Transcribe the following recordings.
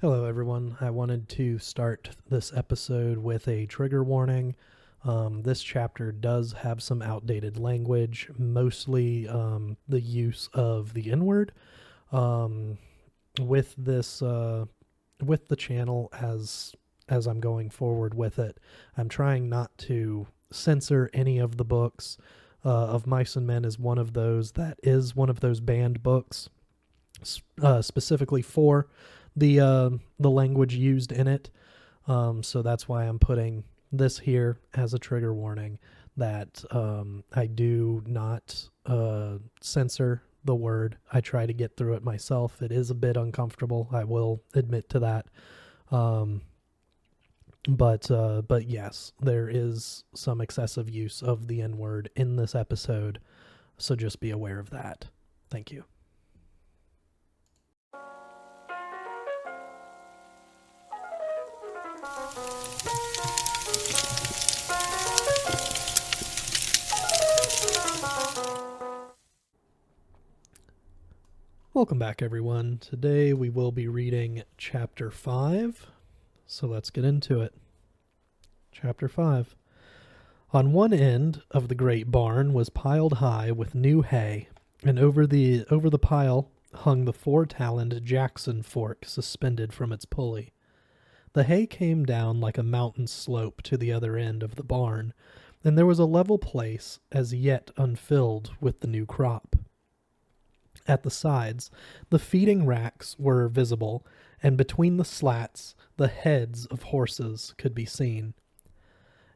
Hello, everyone. I wanted to start this episode with a trigger warning. This chapter does have some outdated language, mostly the use of the N word. Um, with this, with the channel as I'm going forward with it, I'm trying not to censor any of the books. Of Mice and Men is one of those that is one of those banned books, specifically for the language used in it. So that's why I'm putting this here as a trigger warning that I do not censor the word. I try to get through it myself. It is a bit uncomfortable. I will admit to that. Um, but yes, there is some excessive use of the N word in this episode. So just be aware of that. Thank you. Welcome back, everyone. Today we will be reading Chapter 5, so let's get into it. Chapter 5. On one end of the great barn was piled high with new hay, and over the pile hung the 4-taloned Jackson fork suspended from its pulley. The hay came down like a mountain slope to the other end of the barn, and there was a level place as yet unfilled with the new crop. At the sides, the feeding racks were visible, and between the slats, the heads of horses could be seen.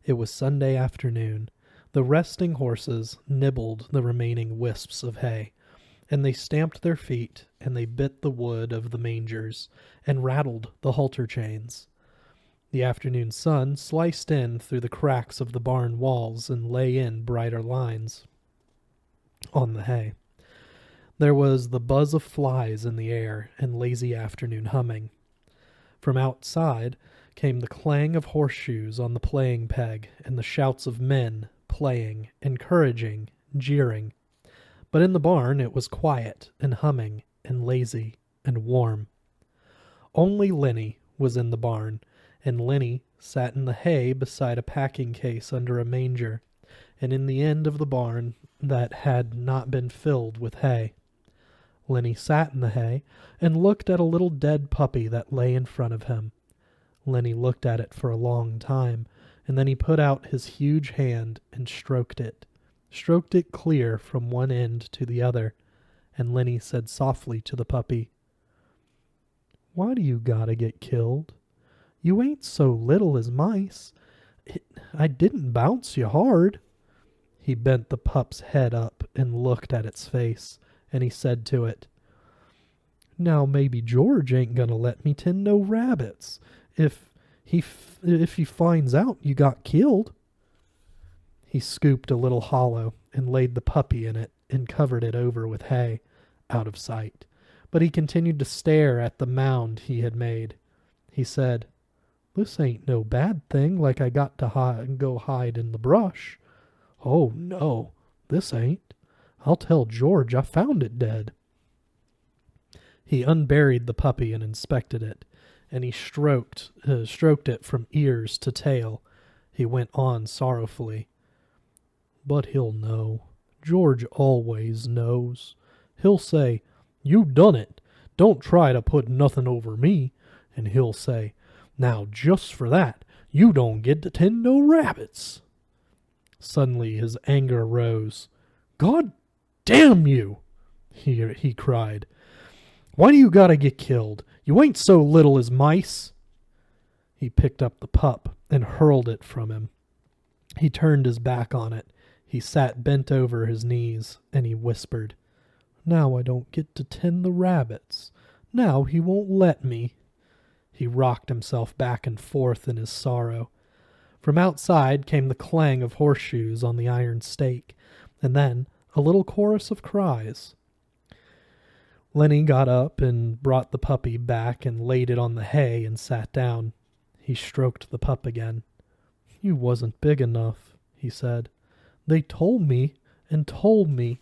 It was Sunday afternoon. The resting horses nibbled the remaining wisps of hay, and they stamped their feet, and they bit the wood of the mangers, and rattled the halter chains. The afternoon sun sliced in through the cracks of the barn walls and lay in brighter lines on the hay. There was the buzz of flies in the air and lazy afternoon humming. From outside came the clang of horseshoes on the playing peg and the shouts of men playing, encouraging, jeering. But in the barn it was quiet and humming and lazy and warm. Only Lenny was in the barn, and Lenny sat in the hay beside a packing case under a manger, and in the end of the barn that had not been filled with hay. Lenny sat in the hay and looked at a little dead puppy that lay in front of him. Lenny looked at it for a long time, and then he put out his huge hand and stroked it clear from one end to the other, and Lenny said softly to the puppy, "Why do you gotta get killed? You ain't so little as mice. I didn't bounce you hard." He bent the pup's head up and looked at its face, and he said to it, "Now maybe George ain't gonna let me tend no rabbits if he finds out you got killed." He scooped a little hollow and laid the puppy in it and covered it over with hay, out of sight. But he continued to stare at the mound he had made. He said, "This ain't no bad thing like I got to go hide in the brush. Oh, no, this ain't. I'll tell George I found it dead." He unburied the puppy and inspected it, and he stroked it from ears to tail. He went on sorrowfully, "But he'll know. George always knows. He'll say, 'You done it. Don't try to put nothing over me.' And he'll say, 'Now just for that, you don't get to tend no rabbits.'" Suddenly his anger rose. "God damn you!" he cried. "Why do you gotta get killed? You ain't so little as mice." He picked up the pup and hurled it from him. He turned his back on it. He sat bent over his knees, and he whispered, "Now I don't get to tend the rabbits. Now he won't let me." He rocked himself back and forth in his sorrow. From outside came the clang of horseshoes on the iron stake, and then a little chorus of cries. Lenny got up and brought the puppy back and laid it on the hay and sat down. He stroked the pup again. "You wasn't big enough," he said. "They told me and told me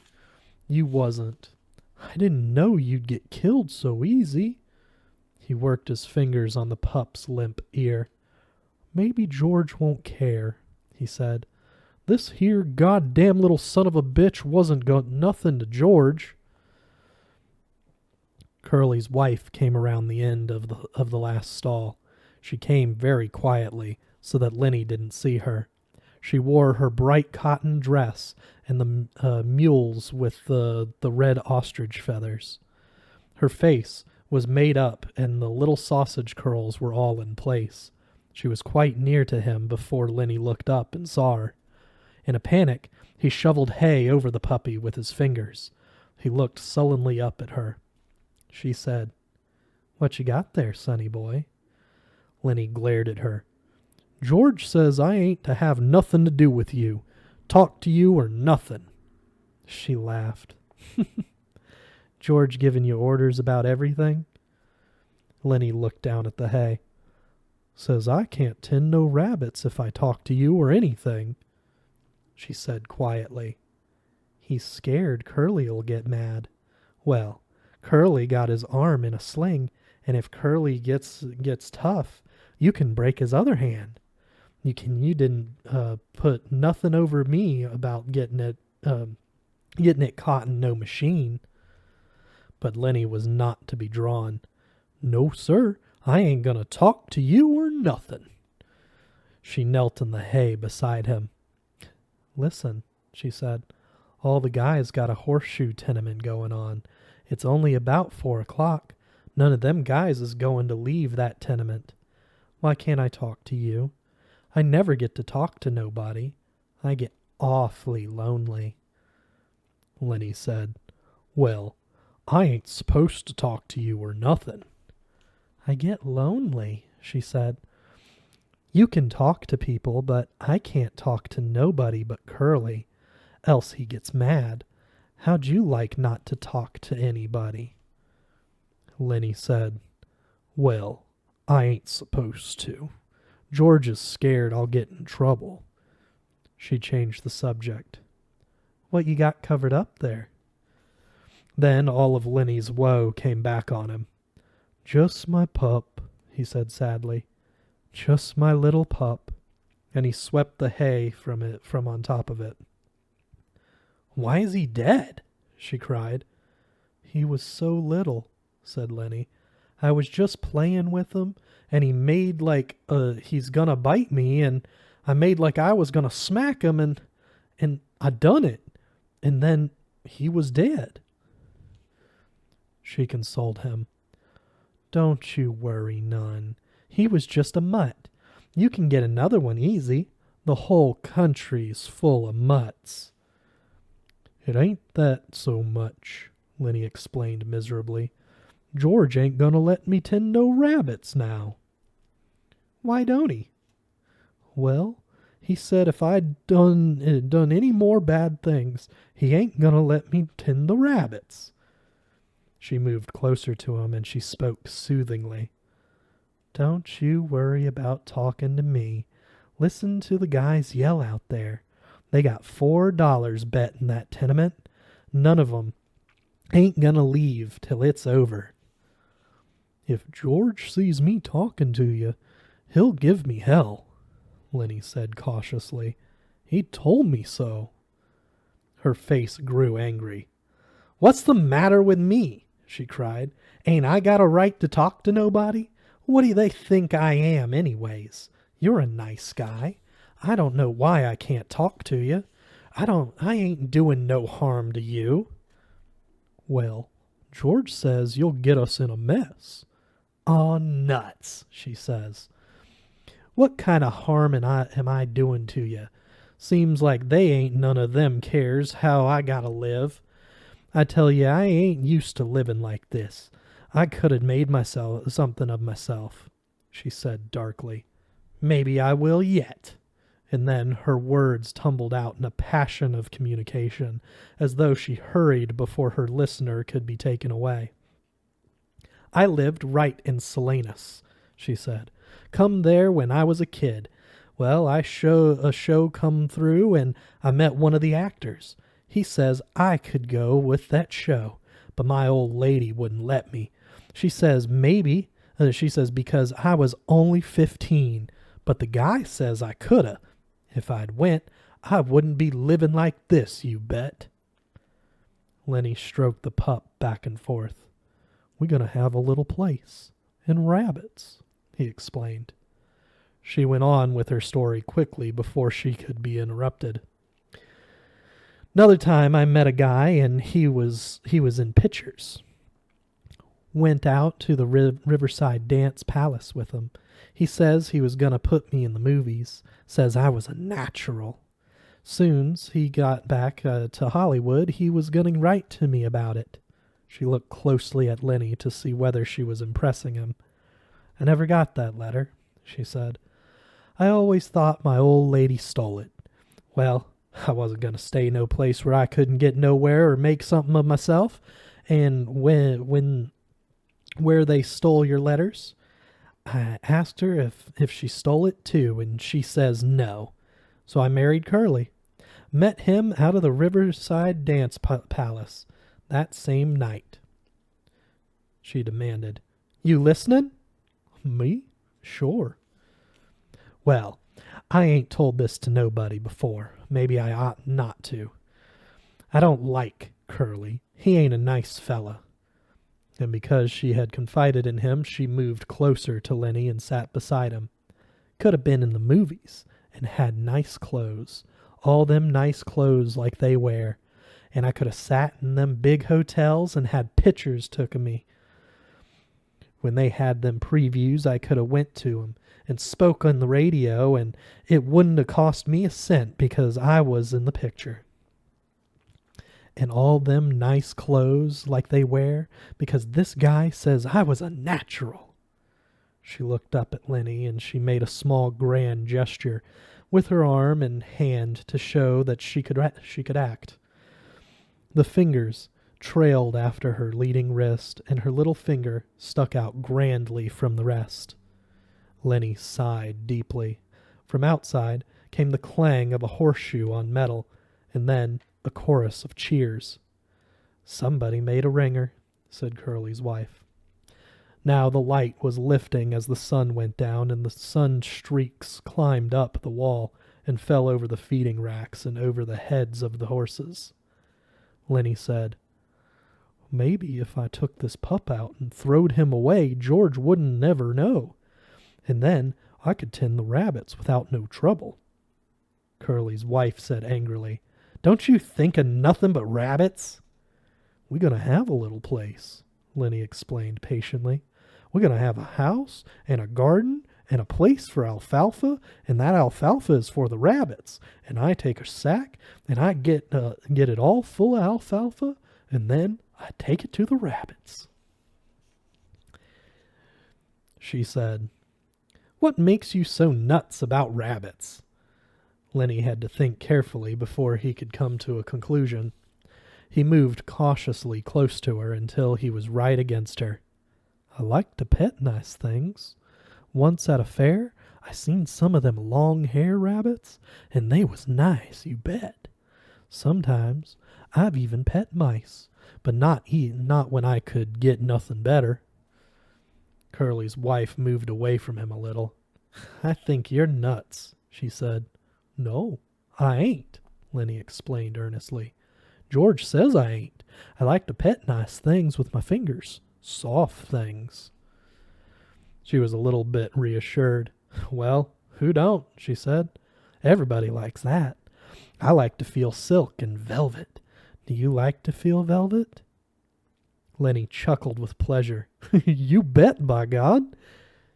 you wasn't. I didn't know you'd get killed so easy." He worked his fingers on the pup's limp ear. "Maybe George won't care," he said. "This here goddamn little son of a bitch wasn't got nothing to George." Curly's wife came around the end of the last stall. She came very quietly, so that Lenny didn't see her. She wore her bright cotton dress and the mules with the red ostrich feathers. Her face was made up, and the little sausage curls were all in place. She was quite near to him before Lenny looked up and saw her. In a panic, he shoveled hay over the puppy with his fingers. He looked sullenly up at her. She said, "What you got there, sonny boy?" Lenny glared at her. "George says I ain't to have nothing to do with you. Talk to you or nothing." She laughed. "George giving you orders about everything?" Lenny looked down at the hay. "Says I can't tend no rabbits if I talk to you or anything." She said quietly, "He's scared Curly'll get mad." Well, Curly got his arm in a sling, and if Curly gets tough, you can break his other hand. You didn't put nothing over me about getting it caught in no machine. But Lenny was not to be drawn. "No, sir, I ain't gonna talk to you or nothing." She knelt in the hay beside him. "Listen," she said, "all the guys got a horseshoe tenement going on. It's only about 4 o'clock. None of them guys is going to leave that tenement. Why can't I talk to you? I never get to talk to nobody. I get awfully lonely." Lenny said, "Well, I ain't supposed to talk to you or nothing." "I get lonely," she said. "You can talk to people, but I can't talk to nobody but Curly, else he gets mad. How'd you like not to talk to anybody?" Lenny said, "Well, I ain't supposed to. George is scared I'll get in trouble." She changed the subject. "What you got covered up there?" Then all of Lenny's woe came back on him. "Just my pup," he said sadly. "Just my little pup." And he swept the hay from on top of it. "Why is he dead?" she cried. "He was so little," said Lenny. "I was just playing with him, and he made like he's gonna bite me, and I made like I was gonna smack him, and I done it, and then he was dead." She consoled him. "Don't you worry none. He was just a mutt. You can get another one easy. The whole country's full of mutts." "It ain't that so much," Lenny explained miserably. "George ain't gonna let me tend no rabbits now." "Why don't he?" "Well, he said if I'd done any more bad things, he ain't gonna let me tend the rabbits." She moved closer to him and she spoke soothingly. "Don't you worry about talking to me. Listen to the guys yell out there. They got $4 bet in that tenement. None of 'em ain't gonna leave till it's over." "If George sees me talking to you, he'll give me hell," Lenny said cautiously. "He told me so." Her face grew angry. "What's the matter with me?" she cried. "Ain't I got a right to talk to nobody? What do they think I am anyways? You're a nice guy. I don't know why I can't talk to you. I ain't doing no harm to you." "Well, George says you'll get us in a mess." "Aw, nuts," she says. "What kind of harm am I doing to you? Seems like they ain't none of them cares how I gotta live. I tell you, I ain't used to living like this. I could have made myself something of myself," she said darkly. "Maybe I will yet." And then her words tumbled out in a passion of communication, as though she hurried before her listener could be taken away. "I lived right in Salinas," she said. "Come there when I was a kid. Well, a show come through, and I met one of the actors. He says I could go with that show, but my old lady wouldn't let me. She says maybe She says, because I was only 15, but the guy says I coulda. If I'd went, I wouldn't be living like this, you bet. Lenny stroked the pup back and forth. We're going to have a little place. And rabbits, he explained. She went on with her story quickly before she could be interrupted. Another time I met a guy and he was in pictures. Went out to the Riverside Dance Palace with him. He says he was going to put me in the movies. Says I was a natural. Soon's he got back to Hollywood, he was going to write to me about it. She looked closely at Lenny to see whether she was impressing him. I never got that letter, she said. I always thought my old lady stole it. Well, I wasn't going to stay no place where I couldn't get nowhere or make something of myself. And where they stole your letters, I asked her if she stole it too, and she says no. So I married Curly. Met him out of the Riverside Dance Palace that same night. She demanded, You listening? Me? Sure. Well, I ain't told this to nobody before. Maybe I ought not to. I don't like Curly. He ain't a nice fella. And because she had confided in him, she moved closer to Lenny and sat beside him. Could have been in the movies and had nice clothes. All them nice clothes like they wear. And I could have sat in them big hotels and had pictures took of me. When they had them previews, I could have went to 'em and spoke on the radio, and it wouldn't have cost me a cent because I was in the picture. And all them nice clothes like they wear because this guy says I was a natural. She looked up at Lenny and she made a small grand gesture with her arm and hand to show that she could act. The fingers trailed after her leading wrist, and her little finger stuck out grandly from the rest. Lenny sighed deeply. From outside came the clang of a horseshoe on metal, and then a chorus of cheers. Somebody made a ringer, said Curly's wife. Now the light was lifting as the sun went down, and the sun streaks climbed up the wall and fell over the feeding racks and over the heads of the horses. Lenny said, Maybe if I took this pup out and throwed him away, George wouldn't never know. And then I could tend the rabbits without no trouble. Curly's wife said angrily, Don't you think of nothing but rabbits? We're going to have a little place, Lenny explained patiently. We're going to have a house and a garden and a place for alfalfa, and that alfalfa is for the rabbits. And I take a sack and I get it all full of alfalfa, and then I take it to the rabbits. She said, What makes you so nuts about rabbits? Lenny had to think carefully before he could come to a conclusion. He moved cautiously close to her until he was right against her. I like to pet nice things. Once at a fair, I seen some of them long-hair rabbits, and they was nice, you bet. Sometimes I've even pet mice, but not when I could get nothing better. Curly's wife moved away from him a little. I think you're nuts, she said. No, I ain't, Lenny explained earnestly. George says I ain't. I like to pet nice things with my fingers. Soft things. She was a little bit reassured. Well, who don't, she said. Everybody likes that. I like to feel silk and velvet. Do you like to feel velvet? Lenny chuckled with pleasure. You bet, by God,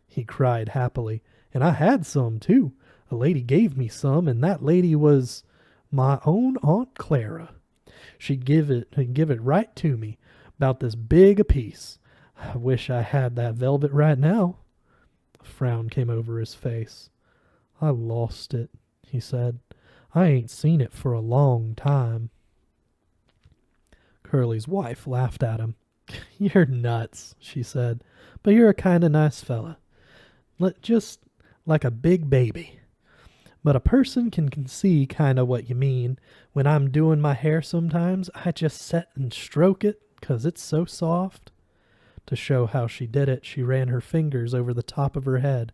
he cried happily. And I had some, too. A lady gave me some, and that lady was my own Aunt Clara. She'd give it right to me, about this big a piece. I wish I had that velvet right now. A frown came over his face. I lost it, he said. I ain't seen it for a long time. Curly's wife laughed at him. You're nuts, she said, but you're a kind of nice fella. Just like a big baby. But a person can see kind of what you mean. When I'm doing my hair sometimes, I just set and stroke it 'cause it's so soft. To show how she did it, she ran her fingers over the top of her head.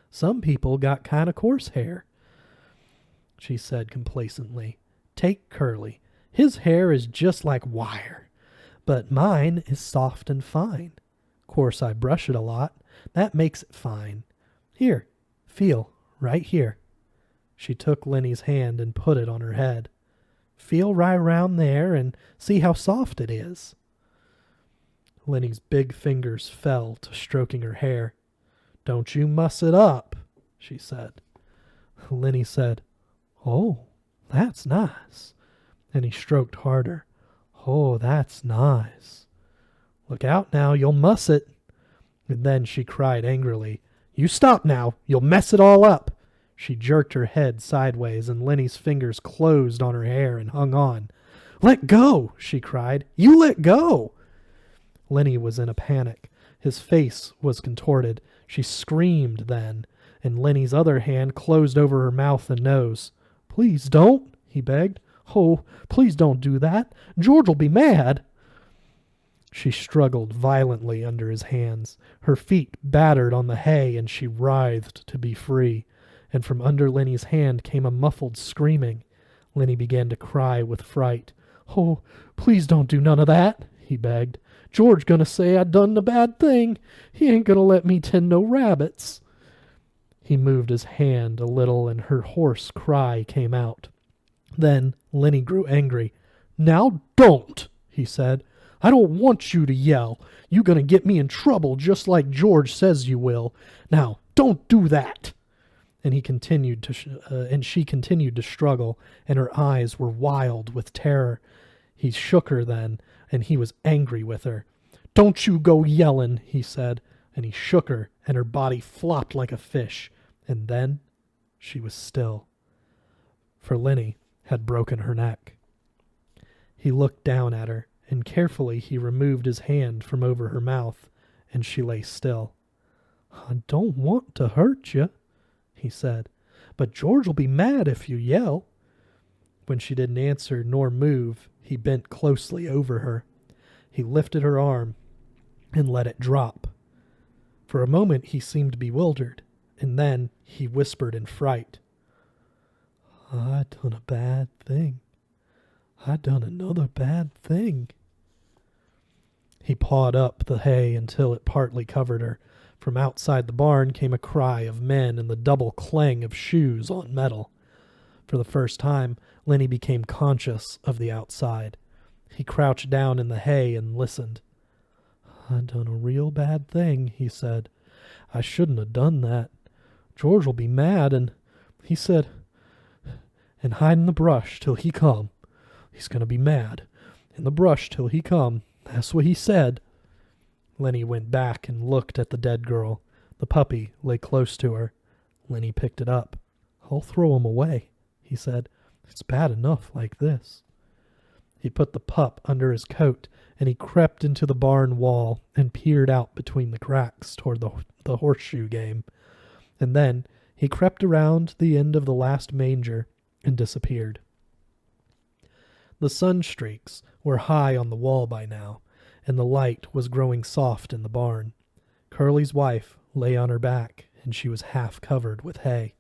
Some people got kind of coarse hair, she said complacently. Take Curly. His hair is just like wire, but mine is soft and fine. Course I brush it a lot. That makes it fine. Here, feel, right here. She took Lenny's hand and put it on her head. Feel right around there and see how soft it is. Lenny's big fingers fell to stroking her hair. Don't you muss it up, she said. Lenny said, Oh, that's nice. And he stroked harder. Oh, that's nice. Look out now, you'll muss it. And then she cried angrily, You stop now, you'll mess it all up. She jerked her head sideways, and Lenny's fingers closed on her hair and hung on. Let go, she cried. You let go. Lenny was in a panic. His face was contorted. She screamed then, and Lenny's other hand closed over her mouth and nose. Please don't, he begged. Oh, please don't do that. George'll be mad. She struggled violently under his hands. Her feet battered on the hay, and she writhed to be free. And from under Lenny's hand came a muffled screaming. Lenny began to cry with fright. Oh, please don't do none of that, he begged. George gonna say I done a bad thing. He ain't gonna let me tend no rabbits. He moved his hand a little, and her hoarse cry came out. Then Lenny grew angry. Now don't, he said. I don't want you to yell. You gonna get me in trouble just like George says you will. Now, don't do that. And she continued to struggle, and her eyes were wild with terror. He shook her then, and he was angry with her. Don't you go yellin', he said, and he shook her, and her body flopped like a fish. And then she was still. For Lenny had broken her neck. He looked down at her, and carefully he removed his hand from over her mouth, and she lay still. I don't want to hurt you, he said, but George'll be mad if you yell. When she didn't answer nor move, he bent closely over her. He lifted her arm and let it drop. For a moment he seemed bewildered, and then he whispered in fright, I done a bad thing. I done another bad thing. He pawed up the hay until it partly covered her. From outside the barn came a cry of men and the double clang of shoes on metal. For the first time, Lenny became conscious of the outside. He crouched down in the hay and listened. I done a real bad thing, he said. I shouldn't have done that. George'll be mad, and he said, and hide in the brush till he come. He's gonna be mad. In the brush till he come. That's what he said. Lenny went back and looked at the dead girl. The puppy lay close to her. Lenny picked it up. I'll throw him away, he said. It's bad enough like this. He put the pup under his coat, and he crept into the barn wall and peered out between the cracks toward the horseshoe game. And then he crept around the end of the last manger and disappeared. The sun streaks were high on the wall by now, and the light was growing soft in the barn. Curly's wife lay on her back, and she was half covered with hay.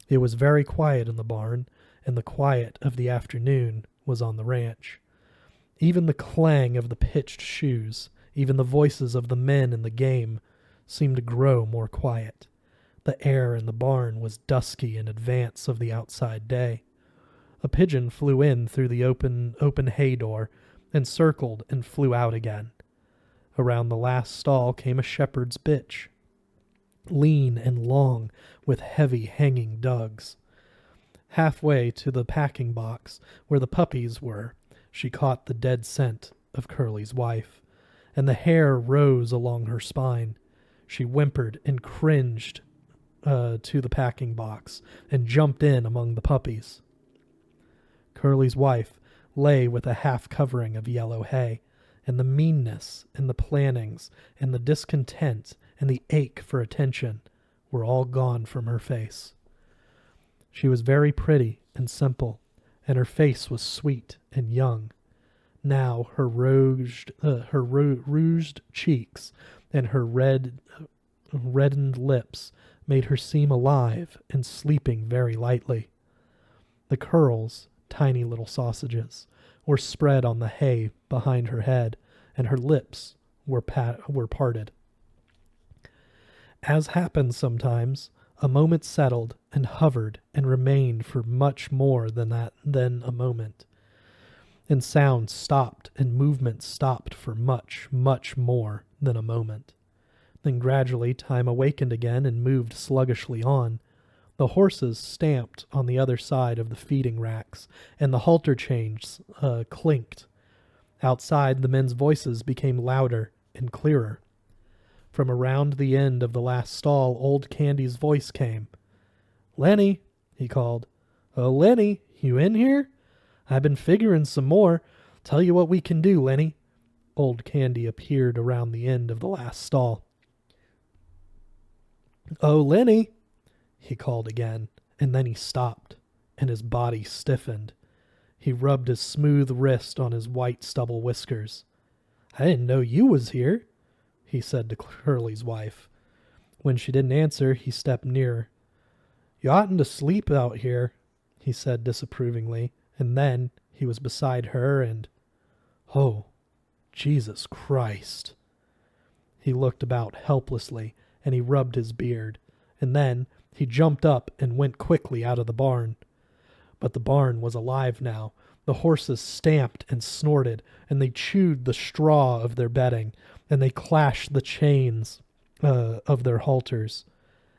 It was very quiet in the barn, and the quiet of the afternoon was on the ranch. Even the clang of the pitched shoes, even the voices of the men in the game, seemed to grow more quiet. The air in the barn was dusky in advance of the outside day. A pigeon flew in through the open hay door, and circled and flew out again. Around the last stall came a shepherd's bitch, lean and long, with heavy hanging dugs. Halfway to the packing box, where the puppies were, she caught the dead scent of Curly's wife, and the hair rose along her spine. She whimpered and cringed to the packing box, and jumped in among the puppies. Curly's wife lay with a half covering of yellow hay, and the meanness and the plannings and the discontent and the ache for attention were all gone from her face. She was very pretty and simple, and her face was sweet and young. Now her rouged cheeks and her reddened lips made her seem alive and sleeping very lightly. The curls, tiny little sausages, were spread on the hay behind her head, and her lips were parted. As happens sometimes, a moment settled and hovered and remained for much more than a moment. And sound stopped and movement stopped for much, much more than a moment. Then gradually time awakened again and moved sluggishly on. The horses stamped on the other side of the feeding racks, and the halter chains clinked. Outside, the men's voices became louder and clearer. From around the end of the last stall, old Candy's voice came. "Lenny," he called. "Oh, Lenny, you in here? I've been figuring some more. Tell you what we can do, Lenny." Old Candy appeared around the end of the last stall. "Oh, Lenny," he called again, and then he stopped, and his body stiffened. He rubbed his smooth wrist on his white stubble whiskers. "I didn't know you was here," he said to Curly's wife. When she didn't answer, he stepped nearer. "You oughtn't to sleep out here," he said disapprovingly, and then he was beside her and... Oh, Jesus Christ. He looked about helplessly, and he rubbed his beard, and then he jumped up and went quickly out of the barn. But the barn was alive now. The horses stamped and snorted, and they chewed the straw of their bedding, and they clashed the chains of their halters.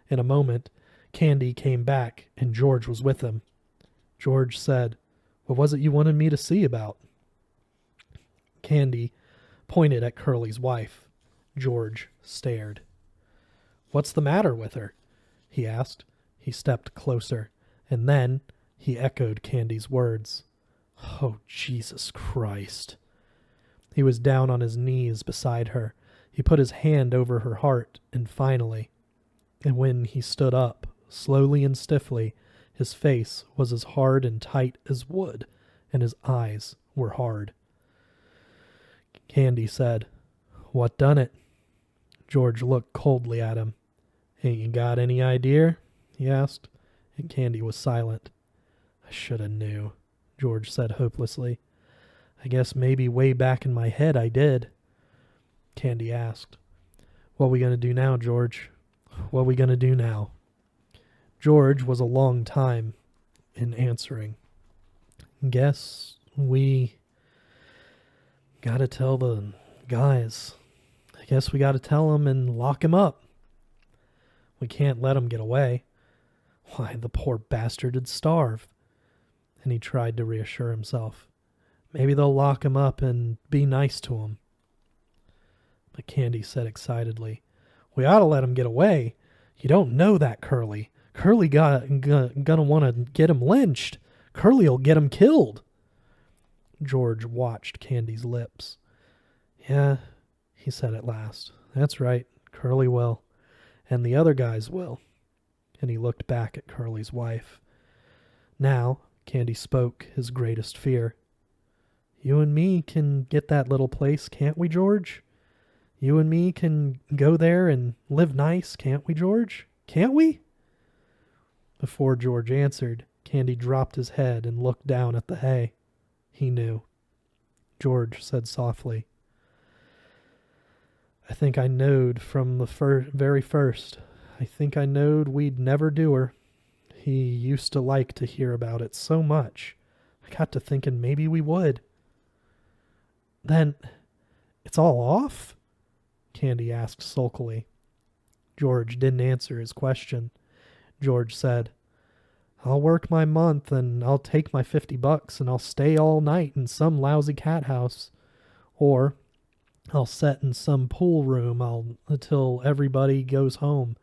In a moment, Candy came back, and George was with him. George said, "What was it you wanted me to see about?" Candy pointed at Curly's wife. George stared. "What's the matter with her?" he asked. He stepped closer, and then he echoed Candy's words. Oh, Jesus Christ. He was down on his knees beside her. He put his hand over her heart, and finally, and when he stood up, slowly and stiffly, his face was as hard and tight as wood, and his eyes were hard. Candy said, "What done it?" George looked coldly at him. "Ain't you got any idea?" he asked, and Candy was silent. "I shoulda knew," George said hopelessly. "I guess maybe way back in my head I did." Candy asked, "What we gonna do now, George? What we gonna do now?" George was a long time in answering. "Guess we gotta tell the guys. I guess we gotta tell them and lock him up. We can't let him get away. Why, the poor bastard'd starve." And he tried to reassure himself. "Maybe they'll lock him up and be nice to him." But Candy said excitedly, "We ought to let him get away. You don't know that, Curly. Curly gonna want to get him lynched. Curly'll get him killed." George watched Candy's lips. "Yeah," he said at last. "That's right. Curly will. And the other guys will." And he looked back at Curly's wife. Now, Candy spoke his greatest fear. "You and me can get that little place, can't we, George? You and me can go there and live nice, can't we, George? Can't we?" Before George answered, Candy dropped his head and looked down at the hay. He knew. George said softly, "I think I knowed from the very first. I think I knowed we'd never do her. He used to like to hear about it so much. I got to thinking maybe we would." "Then it's all off?" Candy asked sulkily. George didn't answer his question. George said, "I'll work my month, and I'll take my $50, and I'll stay all night in some lousy cat house. Or I'll set in some pool room until everybody goes home,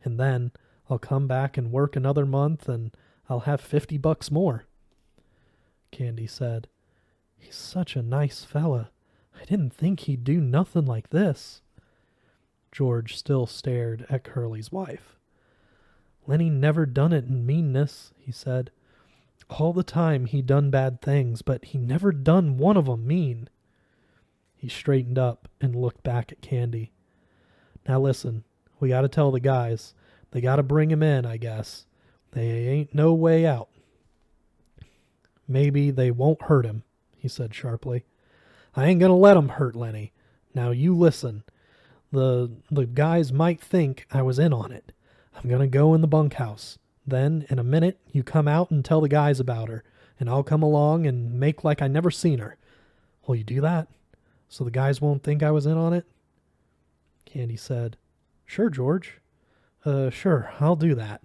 and then I'll come back and work another month, and I'll have $50 more." Candy said, "He's such a nice fella. I didn't think he'd do nothing like this." George still stared at Curly's wife. "Lenny never done it in meanness," he said. All the time he done bad things, but he never done one of 'em mean. He straightened up and looked back at Candy. Now listen, we gotta tell the guys. They gotta bring him in, I guess. They ain't no way out. Maybe they won't hurt him, he said sharply. I ain't gonna let 'em hurt Lenny. Now you listen. The guys might think I was in on it. I'm gonna go in the bunkhouse. Then, in a minute, you come out and tell the guys about her, and I'll come along and make like I never seen her. Will you do that? So the guys won't think I was in on it? Candy said, Sure, George. Sure, I'll do that.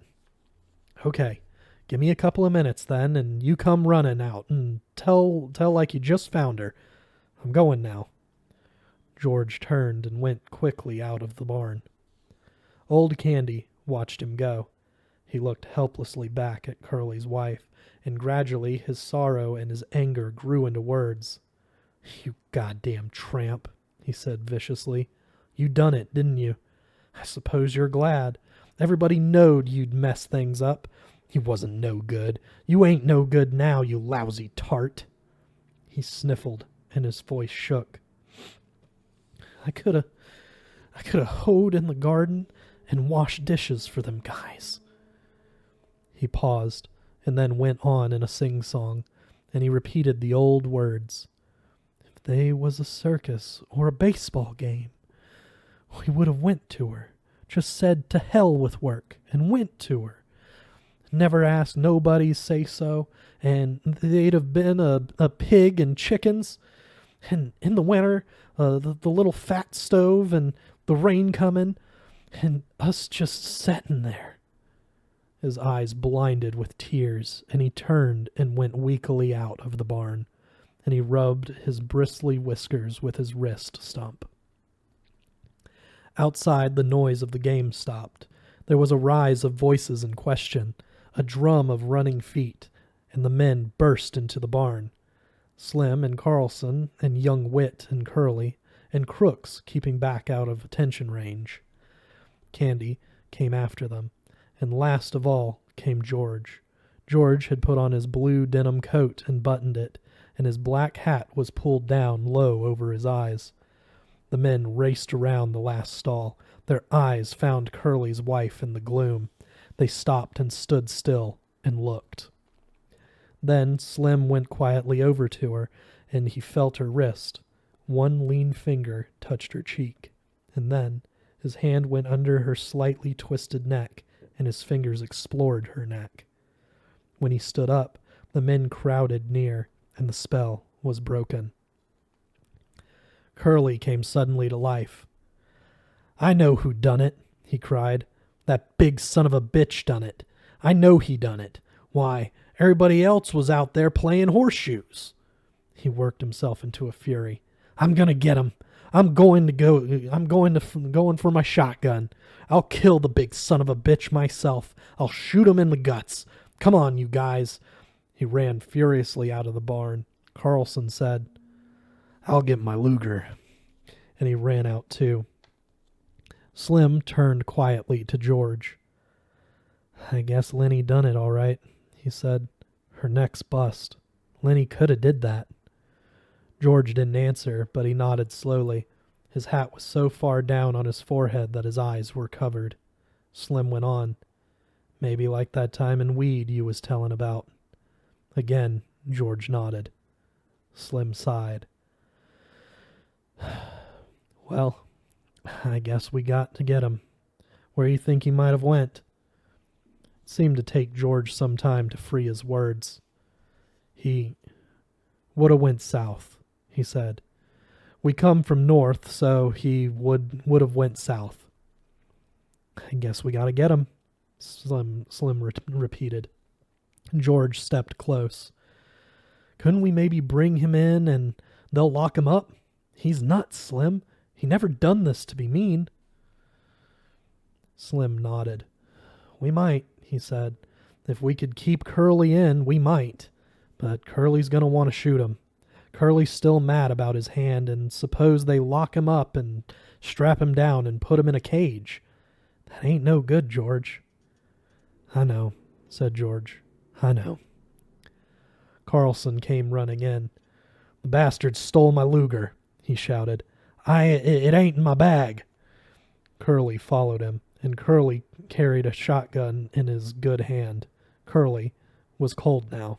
Okay, give me a couple of minutes then, and you come running out and tell like you just found her. I'm going now. George turned and went quickly out of the barn. Old Candy watched him go. He looked helplessly back at Curly's wife, and gradually his sorrow and his anger grew into words. You goddamn tramp, he said viciously. You done it, didn't you? I suppose you're glad. Everybody knowed you'd mess things up. You wasn't no good. You ain't no good now, you lousy tart. He sniffled, and his voice shook. I coulda hoed in the garden and washed dishes for them guys. He paused, and then went on in a sing-song, and he repeated the old words. If they was a circus or a baseball game, we would have went to her, just said to hell with work, and went to her. Never asked nobody's say-so, and they'd have been a pig and chickens, and in the winter, the little fat stove, and the rain coming, and us just setting there. His eyes blinded with tears, and he turned and went weakly out of the barn, and he rubbed his bristly whiskers with his wrist stump. Outside, the noise of the game stopped. There was a rise of voices in question, a drum of running feet, and the men burst into the barn. Slim and Carlson, and young Whit and Curly, and Crooks keeping back out of attention range. Candy came after them, and last of all came George. George had put on his blue denim coat and buttoned it, and his black hat was pulled down low over his eyes. The men raced around the last stall. Their eyes found Curly's wife in the gloom. They stopped and stood still and looked. Then Slim went quietly over to her, and he felt her wrist. One lean finger touched her cheek, and then his hand went under her slightly twisted neck, and his fingers explored her neck. When he stood up, the men crowded near, and the spell was broken. Curly came suddenly to life. I know who done it, he cried. That big son of a bitch done it. I know he done it. Why, everybody else was out there playing horseshoes. He worked himself into a fury. I'm gonna get him. I'm going for my shotgun. I'll kill the big son of a bitch myself. I'll shoot him in the guts. Come on, you guys. He ran furiously out of the barn. Carlson said, I'll get my Luger. And he ran out too. Slim turned quietly to George. I guess Lenny done it all right, he said. Her neck's bust. Lenny could have did that. George didn't answer, but he nodded slowly. His hat was so far down on his forehead that his eyes were covered. Slim went on. Maybe like that time in Weed you was telling about. Again, George nodded. Slim sighed. Well, I guess we got to get him. Where you think he might have went? It seemed to take George some time to free his words. He would have went south, he said. We come from north, so he would have went south. I guess we gotta get him, Slim repeated. George stepped close. Couldn't we maybe bring him in and they'll lock him up? He's nuts, Slim. He never done this to be mean. Slim nodded. We might, he said. If we could keep Curly in, we might. But Curly's gonna want to shoot him. Curly's still mad about his hand, and suppose they lock him up and strap him down and put him in a cage. That ain't no good, George. I know, said George. I know. Carlson came running in. "The bastard stole my Luger," he shouted. It ain't in my bag." Curly followed him, and Curly carried a shotgun in his good hand. Curly was cold now.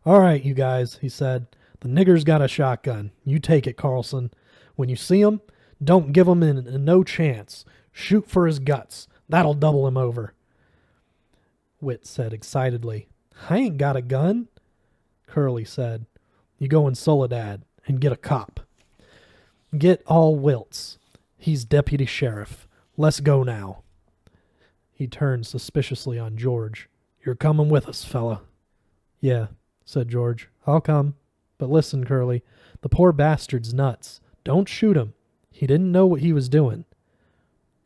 "All right, you guys," he said. "The nigger's got a shotgun. You take it, Carlson. When you see him, don't give him no chance. Shoot for his guts. That'll double him over." Whit said excitedly, "I ain't got a gun." Curly said, "You go in Soledad and get a cop. Get all Wiltz. He's deputy sheriff. Let's go now." He turned suspiciously on George. "You're coming with us, fella." "Yeah," said George. "I'll come. But listen, Curly, the poor bastard's nuts. Don't shoot him. He didn't know what he was doing."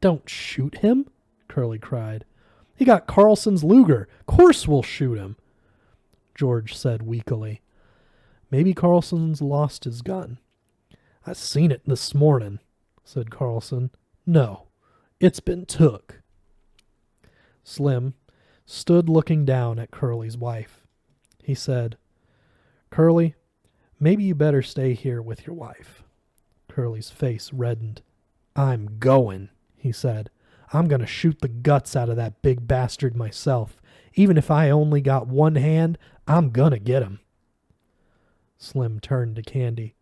"Don't shoot him?" Curly cried. "He got Carlson's Luger. Course we'll shoot him." George said weakly, "Maybe Carlson's lost his gun." "I seen it this morning," said Carlson. "No, it's been took." Slim stood looking down at Curly's wife. He said, "Curly, maybe you better stay here with your wife." Curly's face reddened. "I'm going," he said. "I'm going to shoot the guts out of that big bastard myself. Even if I only got one hand, I'm going to get him." Slim turned to Candy.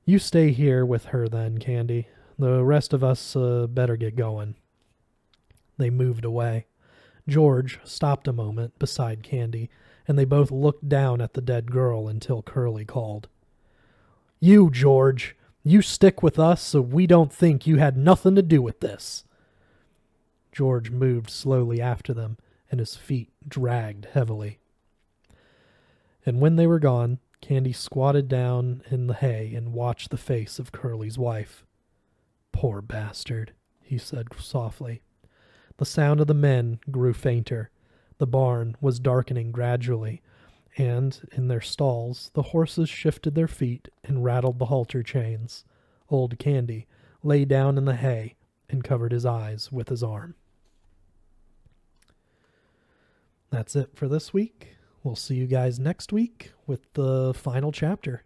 "You stay here with her then, Candy. The rest of us better get going." They moved away. George stopped a moment beside Candy, and they both looked down at the dead girl until Curly called, "You, George, you stick with us so we don't think you had nothing to do with this." George moved slowly after them, and his feet dragged heavily. And when they were gone, Candy squatted down in the hay and watched the face of Curly's wife. "Poor bastard," he said softly. The sound of the men grew fainter. The barn was darkening gradually, and in their stalls the horses shifted their feet and rattled the halter chains. Old Candy lay down in the hay and covered his eyes with his arm. That's it for this week. We'll see you guys next week with the final chapter.